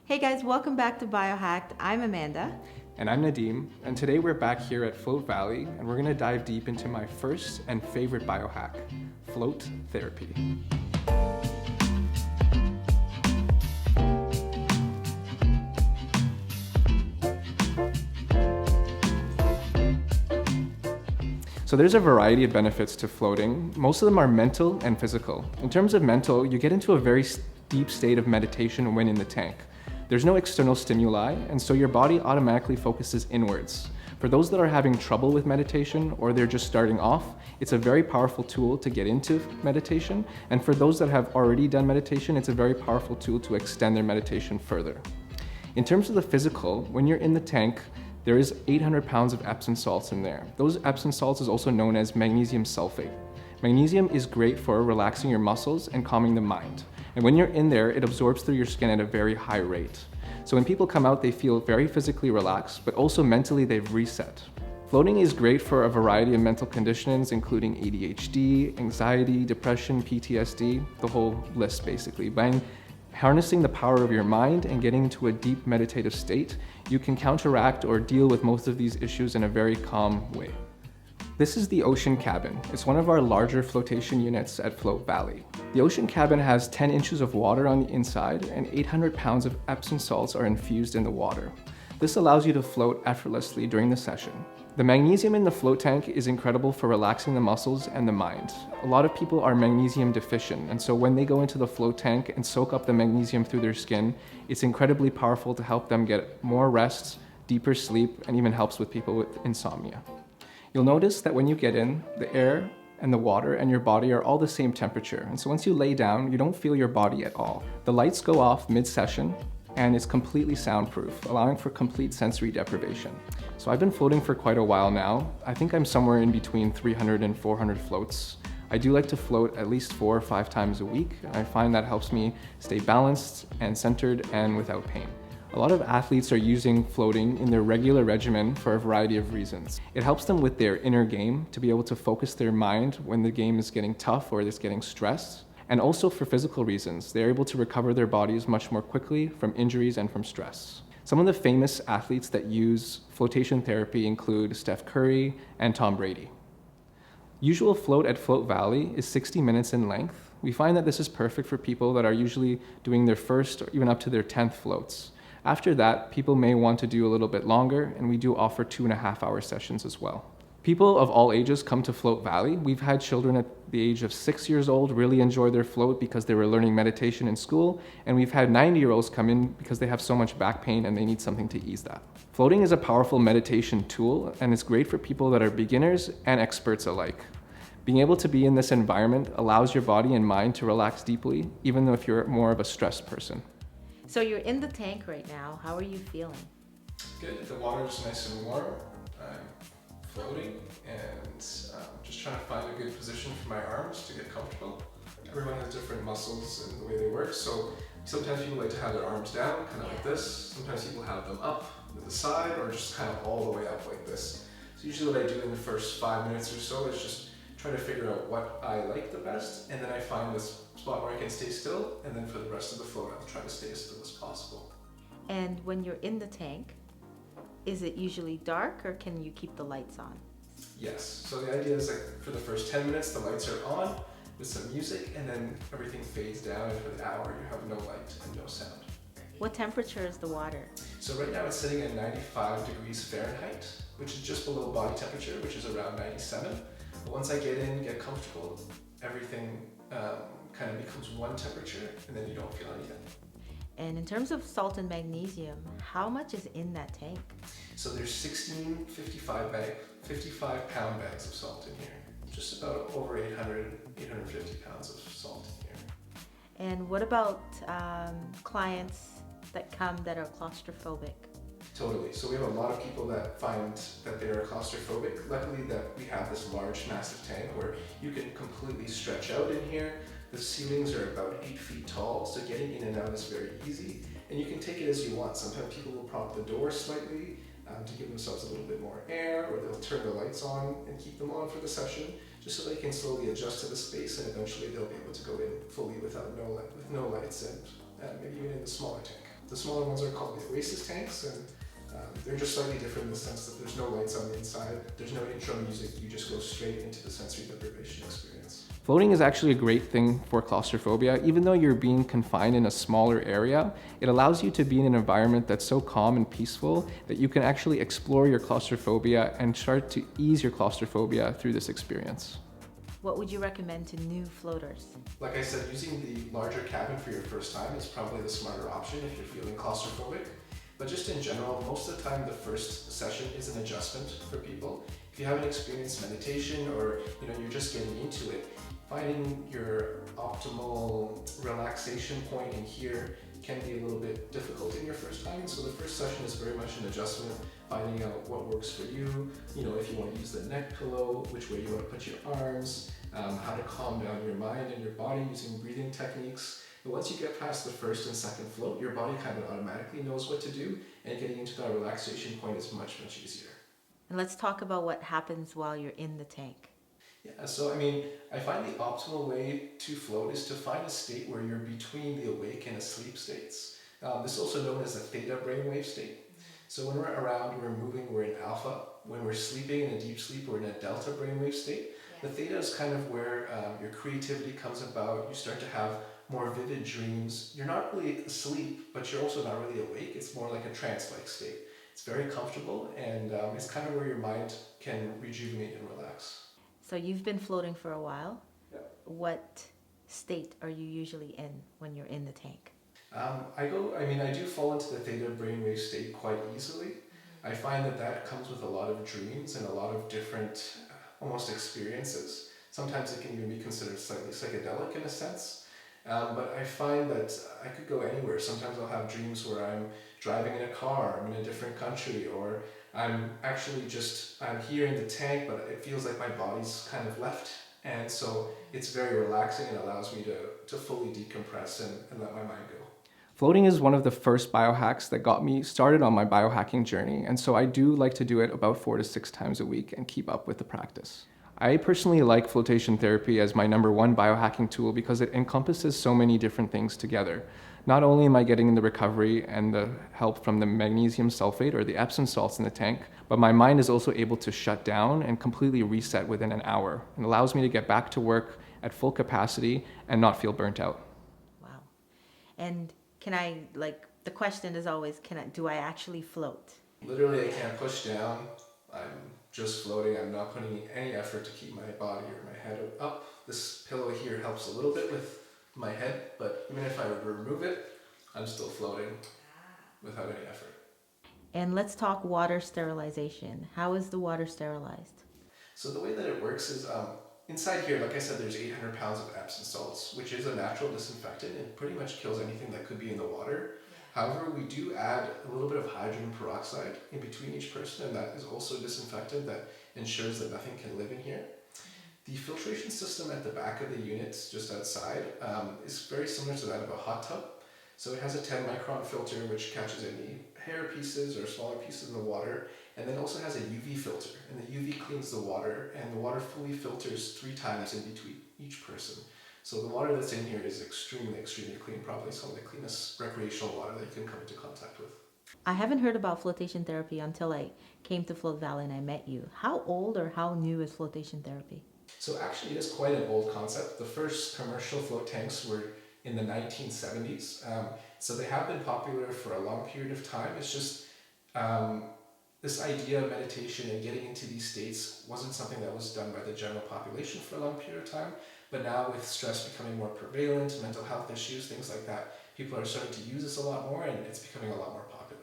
Hey guys, welcome back to BioHacked. I'm Amanda. And I'm Nadeem, and today we're back here at Float Valley, and we're going to dive deep into my first and favorite biohack, float therapy. So there's a variety of benefits to floating. Most of them are mental and physical. In terms of mental, you get into a very deep state of meditation when in the tank. There's no external stimuli, and so your body automatically focuses inwards. For those that are having trouble with meditation or they're just starting off, it's a very powerful tool to get into meditation. And for those that have already done meditation, it's a very powerful tool to extend their meditation further. In terms of the physical, when you're in the tank, there is 800 pounds of Epsom salts in there. Those Epsom salts is also known as magnesium sulfate. Magnesium is great for relaxing your muscles and calming the mind. And when you're in there, it absorbs through your skin at a very high rate. So when people come out, they feel very physically relaxed, but also mentally they've reset. Floating is great for a variety of mental conditions, including ADHD, anxiety, depression, PTSD, the whole list basically. By harnessing the power of your mind and getting into a deep meditative state, you can counteract or deal with most of these issues in a very calm way. This is the Ocean Cabin. It's one of our larger flotation units at Float Valley. The Ocean Cabin has 10 inches of water on the inside and 800 pounds of Epsom salts are infused in the water. This allows you to float effortlessly during the session. The magnesium in the float tank is incredible for relaxing the muscles and the mind. A lot of people are magnesium deficient, and so when they go into the float tank and soak up the magnesium through their skin, it's incredibly powerful to help them get more rest, deeper sleep, and even helps with people with insomnia. You'll notice that when you get in, the air and the water and your body are all the same temperature, and so once you lay down, you don't feel your body at all. The lights go off mid-session, and it's completely soundproof, allowing for complete sensory deprivation. So I've been floating for quite a while now. I think I'm somewhere in between 300 and 400 floats. I do like to float at least 4 or 5 times a week, and I find that helps me stay balanced and centered and without pain. A lot of athletes are using floating in their regular regimen for a variety of reasons. It helps them with their inner game to be able to focus their mind when the game is getting tough or it's getting stressed. And also for physical reasons, they're able to recover their bodies much more quickly from injuries and from stress. Some of the famous athletes that use flotation therapy include Steph Curry and Tom Brady. Usual float at Float Valley is 60 minutes in length. We find that this is perfect for people that are usually doing their first or even up to their 10th floats. After that, people may want to do a little bit longer, and we do offer 2.5-hour sessions as well. People of all ages come to Float Valley. We've had children at the age of 6 years old really enjoy their float because they were learning meditation in school, and we've had 90-year-olds come in because they have so much back pain and they need something to ease that. Floating is a powerful meditation tool, and it's great for people that are beginners and experts alike. Being able to be in this environment allows your body and mind to relax deeply, even though if you're more of a stressed person. So you're in the tank right now. How are you feeling? Good, the water's nice and warm. I'm floating and just trying to find a good position for my arms to get comfortable. Everyone has different muscles and the way they work, so sometimes people like to have their arms down, kind of like this. Sometimes people have them up to the side or just kind of all the way up like this. So usually what I do in the first 5 minutes or so is just try to figure out what I like the best, and then I find this spot where I can stay still, and then for the rest of the float I'll try to stay as still as possible. And when you're in the tank, is it usually dark or can you keep the lights on? Yes, so the idea is like for the first 10 minutes the lights are on with some music, and then everything fades down, and for the hour you have no light and no sound. What temperature is the water? So right now it's sitting at 95 degrees Fahrenheit, which is just below body temperature, which is around 97. But once I get in, get comfortable, everything kind of becomes one temperature, and then you don't feel anything. And in terms of salt and magnesium, how much is in that tank? So there's 16 55-pound bags of salt in here. Just about over 850 pounds of salt in here. And what about clients that come that are claustrophobic? Totally. So we have a lot of people that find that they are claustrophobic. Luckily that we have this large, massive tank where you can completely stretch out in here. The ceilings are about 8 feet tall, so getting in and out is very easy. And you can take it as you want. Sometimes people will prop the door slightly to give themselves a little bit more air, or they'll turn the lights on and keep them on for the session, just so they can slowly adjust to the space, and eventually they'll be able to go in fully with no lights and maybe even in the smaller tank. The smaller ones are called the Oasis tanks, and they're just slightly different in the sense that there's no lights on the inside, there's no intro music, you just go straight into the sensory deprivation experience. Floating is actually a great thing for claustrophobia. Even though you're being confined in a smaller area, it allows you to be in an environment that's so calm and peaceful that you can actually explore your claustrophobia and start to ease your claustrophobia through this experience. What would you recommend to new floaters? Like I said, using the larger cabin for your first time is probably the smarter option if you're feeling claustrophobic. But just in general, most of the time the first session is an adjustment for people. If you haven't experienced meditation or you're just getting into it, finding your optimal relaxation point in here can be a little bit difficult in your first time. So the first session is very much an adjustment, finding out what works for you. If you want to use the neck pillow, which way you want to put your arms, how to calm down your mind and your body using breathing techniques. But once you get past the first and second float, your body kind of automatically knows what to do, and getting into that relaxation point is much, much easier. And let's talk about what happens while you're in the tank. Yeah, so I find the optimal way to float is to find a state where you're between the awake and asleep states. This is also known as a theta brainwave state. So when we're around, we're moving, we're in alpha. When we're sleeping in a deep sleep, we're in a delta brainwave state. The theta is kind of where your creativity comes about. You start to have more vivid dreams. You're not really asleep, but you're also not really awake. It's more like a trance-like state. It's very comfortable, and it's kind of where your mind can rejuvenate and relax. So you've been floating for a while. Yeah. What state are you usually in when you're in the tank? I do fall into the theta brainwave state quite easily. I find that comes with a lot of dreams and a lot of different almost experiences. Sometimes it can even be considered slightly psychedelic in a sense. But I find that I could go anywhere. Sometimes I'll have dreams where I'm driving in a car, I'm in a different country, or I'm here in the tank, but it feels like my body's kind of left. And so it's very relaxing and allows me to fully decompress and let my mind go. Floating is one of the first biohacks that got me started on my biohacking journey, and so I do like to do it about 4 to 6 times a week and keep up with the practice. I personally like flotation therapy as my #1 biohacking tool because it encompasses so many different things together. Not only am I getting the recovery and the help from the magnesium sulfate or the Epsom salts in the tank, but my mind is also able to shut down and completely reset within an hour. It allows me to get back to work at full capacity and not feel burnt out. Wow. And the question is always, do I actually float? Literally, I can't push down. I'm just floating. I'm not putting any effort to keep my body or my head up. This pillow here helps a little bit with my head, but even if I would remove it, I'm still floating without any effort. And let's talk water sterilization. How is the water sterilized? So the way that it works is inside here, like I said, there's 800 pounds of Epsom salts, which is a natural disinfectant and pretty much kills anything that could be in the water. However, we do add a little bit of hydrogen peroxide in between each person, and that is also a disinfectant that ensures that nothing can live in here. The filtration system at the back of the unit, just outside, is very similar to that of a hot tub. So it has a 10 micron filter which catches any hair pieces or smaller pieces in the water, and then also has a UV filter, and the UV cleans the water, and the water fully filters 3 times in between each person. So the water that's in here is extremely, extremely clean, probably some of the cleanest recreational water that you can come into contact with. I haven't heard about flotation therapy until I came to Float Valley and I met you. How old or how new is flotation therapy? So actually it is quite an old concept. The first commercial float tanks were in the 1970s. So they have been popular for a long period of time. It's just this idea of meditation and getting into these states wasn't something that was done by the general population for a long period of time. But now with stress becoming more prevalent, mental health issues, things like that, people are starting to use this a lot more, and it's becoming a lot more popular.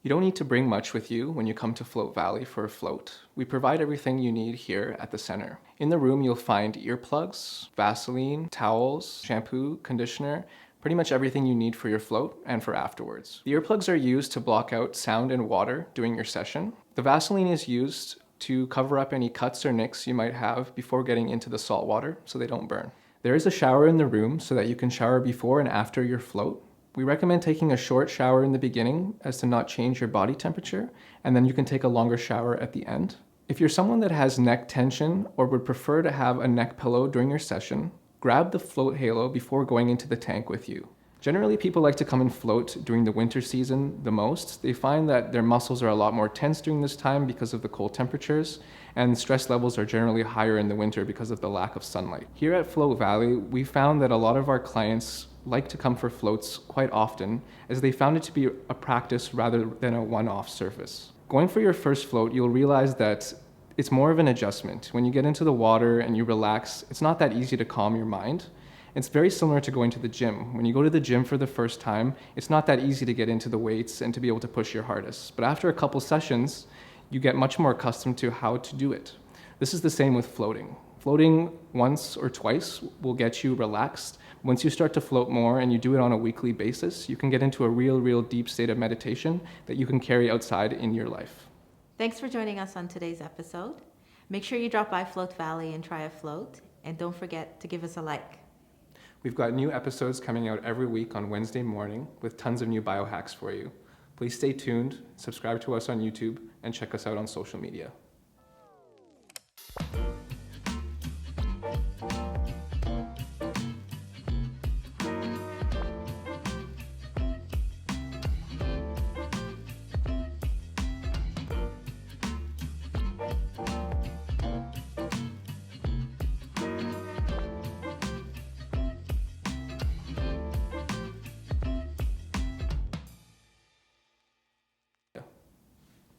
You don't need to bring much with you when you come to Float Valley for a float. We provide everything you need here at the center. In the room, you'll find earplugs, Vaseline, towels, shampoo, conditioner, pretty much everything you need for your float and for afterwards. The earplugs are used to block out sound and water during your session. The Vaseline is used to cover up any cuts or nicks you might have before getting into the salt water so they don't burn. There is a shower in the room so that you can shower before and after your float. We recommend taking a short shower in the beginning as to not change your body temperature, and then you can take a longer shower at the end. If you're someone that has neck tension or would prefer to have a neck pillow during your session, grab the float halo before going into the tank with you. Generally, people like to come and float during the winter season the most. They find that their muscles are a lot more tense during this time because of the cold temperatures, and stress levels are generally higher in the winter because of the lack of sunlight. Here at Float Valley, we found that a lot of our clients like to come for floats quite often, as they found it to be a practice rather than a one-off service. Going for your first float, you'll realize that it's more of an adjustment. When you get into the water and you relax, it's not that easy to calm your mind. It's very similar to going to the gym. When you go to the gym for the first time, it's not that easy to get into the weights and to be able to push your hardest. But after a couple sessions, you get much more accustomed to how to do it. This is the same with floating. Floating once or twice will get you relaxed. Once you start to float more and you do it on a weekly basis, you can get into a real deep state of meditation that you can carry outside in your life. Thanks for joining us on today's episode. Make sure you drop by Float Valley and try a float. And don't forget to give us a like. We've got new episodes coming out every week on Wednesday morning with tons of new biohacks for you. Please stay tuned, subscribe to us on YouTube, and check us out on social media.